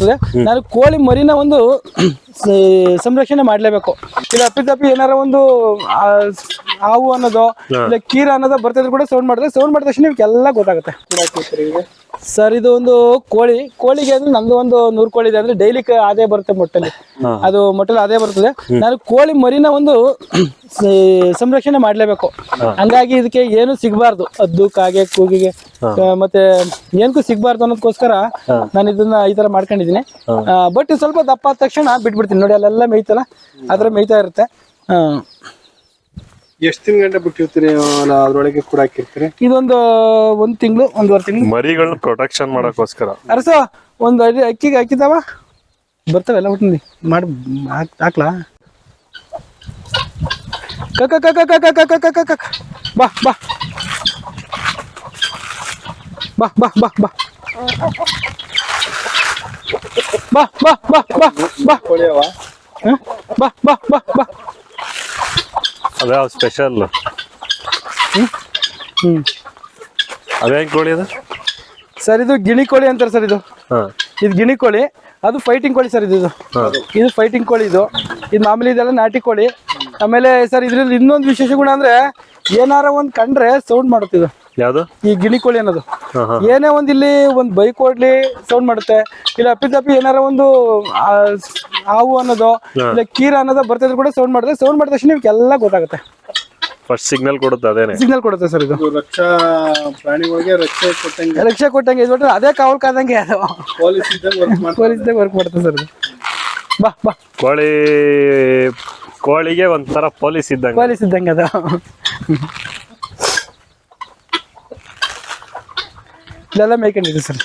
ಬರ್ತದೆ. ನಾನು ಕೋಳಿ ಮರಿನ ಒಂದು ಸಂರಕ್ಷಣೆ ಮಾಡ್ಲೇಬೇಕು. ಇಲ್ಲ ಅಪ್ಪಿತಪ್ಪಿ ಏನಾರ ಒಂದು ಹಾವು ಅನ್ನೋದು ಇಲ್ಲ ಕೀರ ಅನ್ನೋದು ಬರ್ತಿದ್ರು ಕೂಡ ಸೌಂಡ್ ಮಾಡಿದ ತಕ್ಷಣ ನಿಮ್ಗೆಲ್ಲ ಗೊತ್ತಾಗುತ್ತೆ ಸರ್. ಇದು ಒಂದು ಕೋಳಿಗೆ ಅಂದ್ರೆ ನಂದು ಒಂದು 100 ಕೋಳಿ ಇದೆ ಅಂದ್ರೆ ಡೈಲಿ ಅದೇ ಬರುತ್ತೆ ಮೊಟ್ಟಲ್ಲಿ, ಅದು ಮೊಟ್ಟಲ್ಲಿ ಅದೇ ಬರ್ತದೆ. ನಾನು ಕೋಳಿ ಮರಿನ ಒಂದು ಸಂರಕ್ಷಣೆ ಮಾಡ್ಲೇಬೇಕು. ಹಂಗಾಗಿ ಇದಕ್ಕೆ ಏನು ಸಿಗಬಾರ್ದು, ಅದ್ದು ಕಾಗೆ ಕೂಗಿಗೆ ಮತ್ತೆ ಏನಕ್ಕೂ ಸಿಗಬಾರ್ದು ಅನ್ನೋದಕ್ಕೋಸ್ಕರ ನಾನು ಇದನ್ನ ಈ ತರ ಮಾಡ್ಕೊಂಡಿದೀನಿ. ಬಟ್ ಸ್ವಲ್ಪ ದಪ್ಪ ಆದ ತಕ್ಷಣ ಬಿಟ್ಬಿಡ್ತೀನಿ. ನೋಡಿ ಅಲ್ಲೆಲ್ಲ ಮೇಯ್ತಲ್ಲ, ಅದ್ರ ಮೇಯ್ತಾ ಇರುತ್ತೆ. ಎಷ್ಟು ಗಂಟೆ ಬಿಟ್ಟಿರ್ತೀರಿ ಅದ್ರೊಳಗೆ ಕೂಡ ಹಾಕಿರ್ತೀರಿ? ಇದೊಂದು 1 ತಿಂಗಳು 1.5 ತಿಂಗಳು ಮರಿಗಳನ್ನ ಪ್ರೊಟೆಕ್ಷನ್ ಮಾಡಕ್ಕೋಸ್ಕರ. ಅರಸೋ ಒಂದು ಅಕ್ಕಿಗೆ ಹಾಕಿದಾವ ಬರ್ತಾವೆಲ್ಲ ಒಟ್ಟು ಮಾಡಿ ಹಾಕ್ಲಾ? ಕಕ್ಕ ಕಕ್ಕ ಕಕ್ಕ ಕಕ್ಕ ಕಕ್ಕ ಕಕ್ಕ ಬಾ ಬಾ ಬಾ ಬಾ ಬಾ ಬಾ ಬಾ ಬಾ ಬಾ ಬಾ ಬಾ ಕೋಳಿಯವ ಬಾ ಬಾ ಬಾ ಬಾ. ಅದ್ಯಾವ ಸ್ಪೆಷಲ್? ಅದೇ ಕೋಳಿ ಅದು ಸರ್? ಇದು ಗಿಣಿ ಕೋಳಿ ಅಂತಾರೆ ಸರ್. ಇದು ಗಿಣಿ ಕೋಳಿ, ಅದು ಫೈಟಿಂಗ್ ಕೋಳಿ ಸರ್. ಇದು ಫೈಟಿಂಗ್ ಕೋಳಿ. ಇದು ಮಾಮೂಲಿ ಇದೆಲ್ಲ ನಾಟಿ ಕೋಳಿ. ಆಮೇಲೆ ಸರ್ ಇದ್ರಲ್ಲಿ ಇನ್ನೊಂದು ವಿಶೇಷ ಗುಣ ಅಂದ್ರೆ ಏನಾರ ಒಂದ್ ಕಂಡ್ರೆ ಸೌಂಡ್ ಮಾಡುತ್ತೆ ಇದು. ಯಾವ್ದು? ಈ ಗಿಣಿ ಕೋಳಿ ಅನ್ನೋದು ಏನೇ ಒಂದ್ ಇಲ್ಲಿ ಒಂದ್ ಬೈಕ್ ಓಡ್ಲಿ ಸೌಂಡ್ ಮಾಡುತ್ತೆ. ಇಲ್ಲ ಅಪ್ಪಿತಪ್ಪಿ ಏನಾರ ಒಂದು ಹಾವು ಅನ್ನೋದು ಇಲ್ಲ ಕೀರ ಅನ್ನೋದು ಬರ್ತಿದ್ರು ಕೂಡ ಸೌಂಡ್ ಮಾಡಿದ ತಕ್ಷಣ ನಿಮ್ಗೆಲ್ಲ ಗೊತ್ತಾಗುತ್ತೆ. ಫಸ್ಟ್ ಸಿಗ್ನಲ್ ಕೊಡುತ್ತೆ, ಅದೇನೆ ಸಿಗ್ನಲ್ ಕೊಡುತ್ತೆ ಸರ್. ಇದು ರಕ್ಷಾ ಪ್ರಾಣಿಗಳಿಗೆ ರಕ್ಷೆ ಕೊಟ್ಟಂಗೆ ಇದು ಅದೇ ಕಾವಲ್ ಕಾದಂಗೆ ಅದು ಪೊಲೀಸ್ ಇದ್ದಾಗ ವರ್ಕ್ ಮಾಡುತ್ತೆ ಸರ್. ಇದು ಬಾ ಬಾ. ಕೋಳಿಗೆ ಒಂಥರ ಪೊಲೀಸ್ ಇದ್ದಂಗೆ ಅದು. ಇಲ್ಲೆಲ್ಲ ಮೇಯ್ಕೊಂಡಿದೆ ಸರ್.